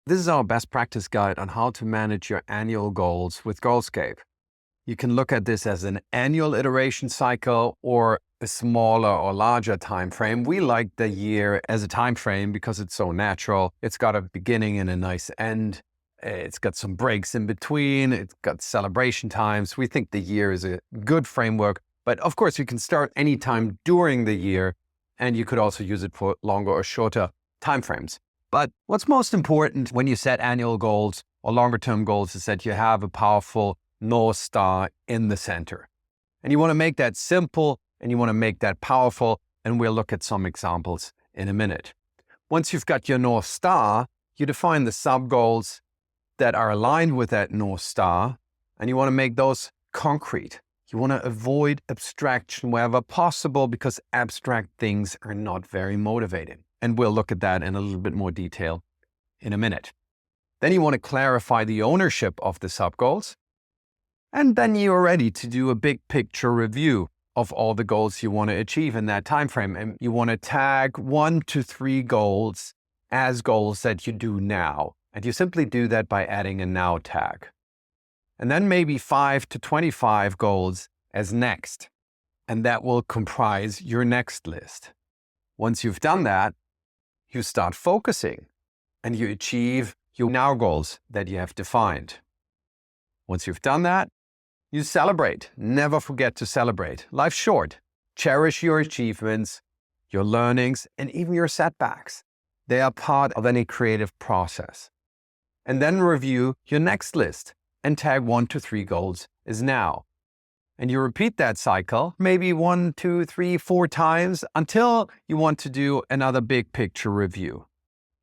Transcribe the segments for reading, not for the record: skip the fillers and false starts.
This is our best practice guide on how to manage your annual goals with Goalscape. You can look at this as an annual iteration cycle or a smaller or larger time frame. We like the year as a time frame because it's so natural. It's got a beginning and a nice end. It's got some breaks in between. It's got celebration times. We think the year is a good framework. But of course, you can start anytime during the year, and you could also use it for longer or shorter time frames. But what's most important when you set annual goals or longer term goals is that you have a powerful North Star in the center. And you want to make that simple and you want to make that powerful. And we'll look at some examples in a minute. Once you've got your North Star, you define the sub-goals that are aligned with that North Star, and you want to make those concrete. You want to avoid abstraction wherever possible because abstract things are not very motivating. And we'll look at that in a little bit more detail in a minute. Then you want to clarify the ownership of the sub-goals. And then you're ready to do a big picture review of all the goals you want to achieve in that time frame. And you want to tag 1 to 3 goals as goals that you do now. And you simply do that by adding a now tag. And then maybe 5 to 25 goals as next. And that will comprise your next list. Once you've done that, you start focusing and you achieve your now goals that you have defined. Once you've done that, you celebrate. Never forget to celebrate. Life's short. Cherish your achievements, your learnings, and even your setbacks. They are part of any creative process. And then review your next list and tag 1 to 3 goals as now. And you repeat that cycle maybe 1, 2, 3, 4 times until you want to do another big picture review.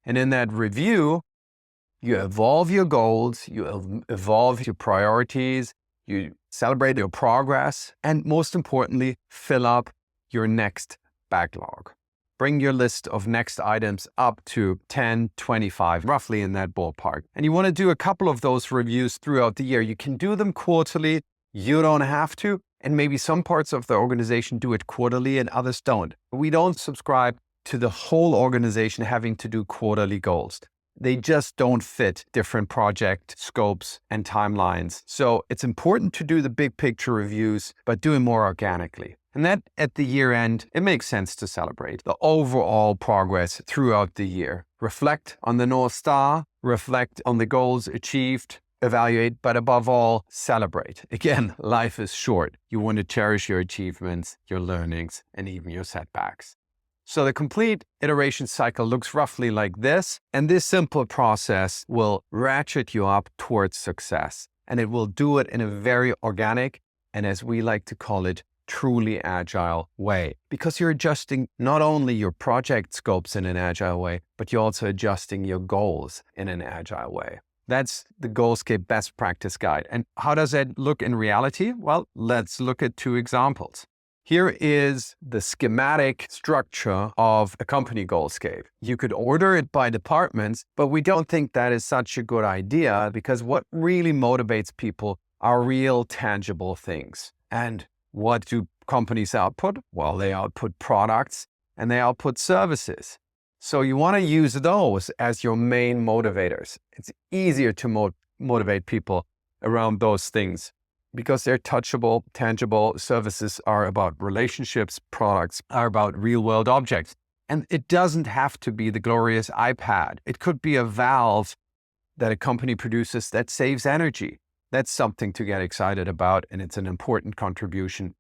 And in that review, you evolve your goals, you evolve your priorities, you celebrate your progress, and most importantly, fill up your next backlog. Bring your list of next items up to 10, 25, roughly in that ballpark. And you want to do a couple of those reviews throughout the year. You can do them quarterly. You don't have to, and maybe some parts of the organization do it quarterly and others don't. We don't subscribe to the whole organization having to do quarterly goals. They just don't fit different project scopes and timelines. So it's important to do the big picture reviews, but do it more organically. And that at the year end, it makes sense to celebrate the overall progress throughout the year. Reflect on the North Star, reflect on the goals achieved, evaluate, but above all, celebrate. Again, life is short. You want to cherish your achievements, your learnings, and even your setbacks. So the complete iteration cycle looks roughly like this, and this simple process will ratchet you up towards success. And it will do it in a very organic, and as we like to call it, truly agile way. Because you're adjusting not only your project scopes in an agile way, but you're also adjusting your goals in an agile way. That's the Goalscape best practice guide. And how does that look in reality? Well, let's look at 2 examples. Here is the schematic structure of a company Goalscape. You could order it by departments, but we don't think that is such a good idea because what really motivates people are real tangible things. And what do companies output? Well, they output products and they output services. So you want to use those as your main motivators. It's easier to motivate people around those things because they're touchable, tangible. Services are about relationships, products are about real-world objects. And it doesn't have to be the glorious iPad. It could be a valve that a company produces that saves energy. That's something to get excited about, and it's an important contribution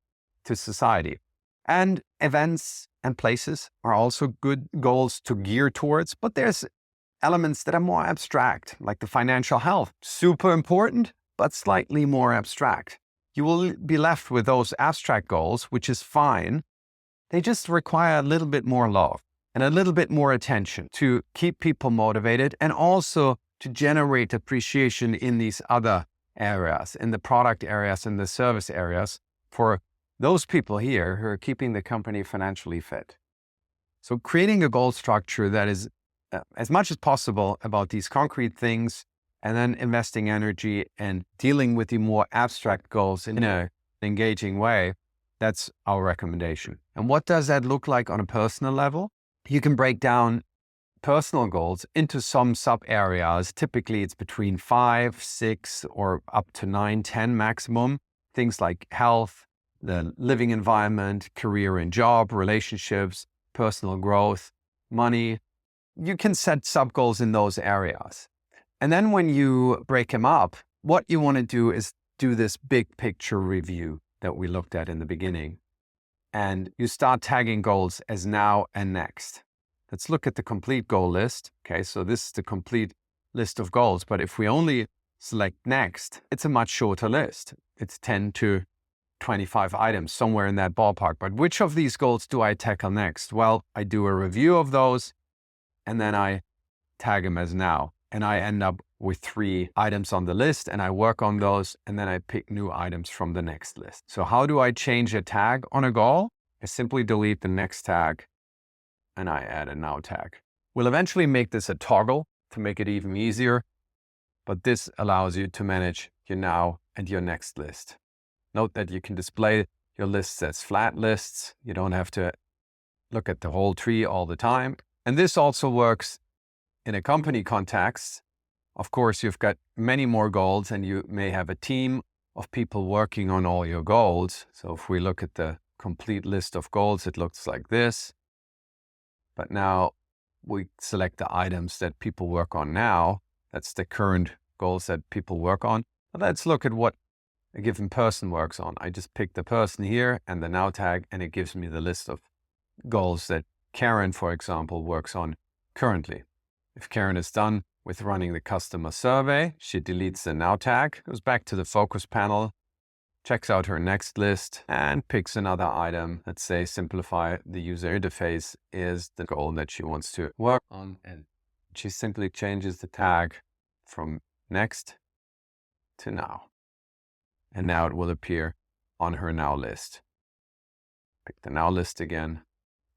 to society. And events and places are also good goals to gear towards, but there's elements that are more abstract, like the financial health. Super important, but slightly more abstract. You will be left with those abstract goals, which is fine. They just require a little bit more love and a little bit more attention to keep people motivated and also to generate appreciation in these other areas, in the product areas and the service areas for those people here who are keeping the company financially fit. So creating a goal structure that is as much as possible about these concrete things and then investing energy and dealing with the more abstract goals in an engaging way, that's our recommendation. And what does that look like on a personal level? You can break down personal goals into some sub areas. Typically, it's between 5, 6, or up to 9, 10 maximum. Things like health, the living environment, career and job, relationships, personal growth, money. You can set sub goals in those areas. And then when you break them up, what you want to do is do this big picture review that we looked at in the beginning. And you start tagging goals as now and next. Let's look at the complete goal list. Okay, so this is the complete list of goals. But if we only select next, it's a much shorter list. It's 10 to 25 items, somewhere in that ballpark. But which of these goals do I tackle next? Well, I do a review of those, and then I tag them as now. And I end up with 3 items on the list, and I work on those, and then I pick new items from the next list. So how do I change a tag on a goal? I simply delete the next tag, and I add a now tag. We'll eventually make this a toggle to make it even easier, but this allows you to manage your now and your next list. Note that you can display your lists as flat lists. You don't have to look at the whole tree all the time. And this also works in a company context. Of course, you've got many more goals, and you may have a team of people working on all your goals. So if we look at the complete list of goals, it looks like this. But now we select the items that people work on now. That's the current goals that people work on. But let's look at what a given person works on. I just pick the person here and the now tag, and it gives me the list of goals that Karen, for example, works on currently. If Karen is done with running the customer survey, she deletes the now tag, goes back to the focus panel, checks out her next list, and picks another item. Let's say simplify the user interface is the goal that she wants to work on. And she simply changes the tag from next to now. And now it will appear on her now list. Pick the now list again.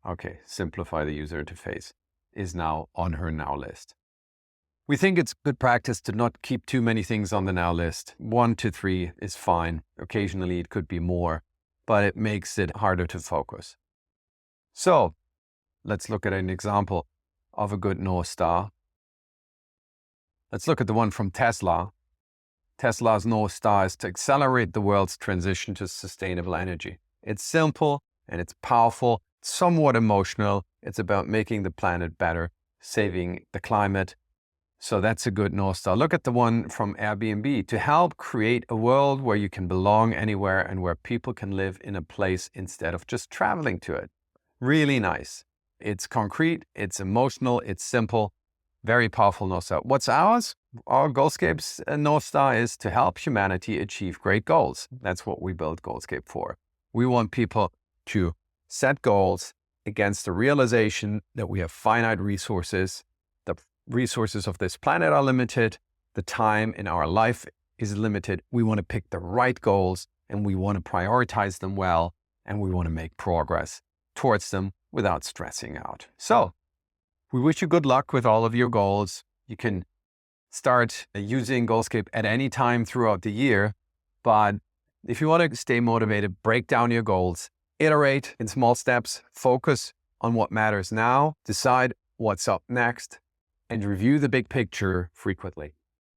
Okay, simplify the user interface is now on her now list. We think it's good practice to not keep too many things on the now list. 1 to 3 is fine. Occasionally it could be more, but it makes it harder to focus. So let's look at an example of a good North Star. Let's look at the one from Tesla. Tesla's North Star is to accelerate the world's transition to sustainable energy. It's simple and it's powerful, somewhat emotional. It's about making the planet better, saving the climate. So that's a good North Star. Look at the one from Airbnb. To help create a world where you can belong anywhere and where people can live in a place instead of just traveling to it. Really nice. It's concrete, it's emotional, it's simple, very powerful North Star. What's ours? Our Goalscape's North Star is to help humanity achieve great goals. That's what we built Goalscape for. We want people to set goals against the realization that we have finite resources. The resources of this planet are limited. The time in our life is limited. We want to pick the right goals, and we want to prioritize them well, and we want to make progress towards them without stressing out. So we wish you good luck with all of your goals. You can start using Goalscape at any time throughout the year, but if you want to stay motivated, break down your goals, iterate in small steps, focus on what matters now, decide what's up next, and review the big picture frequently.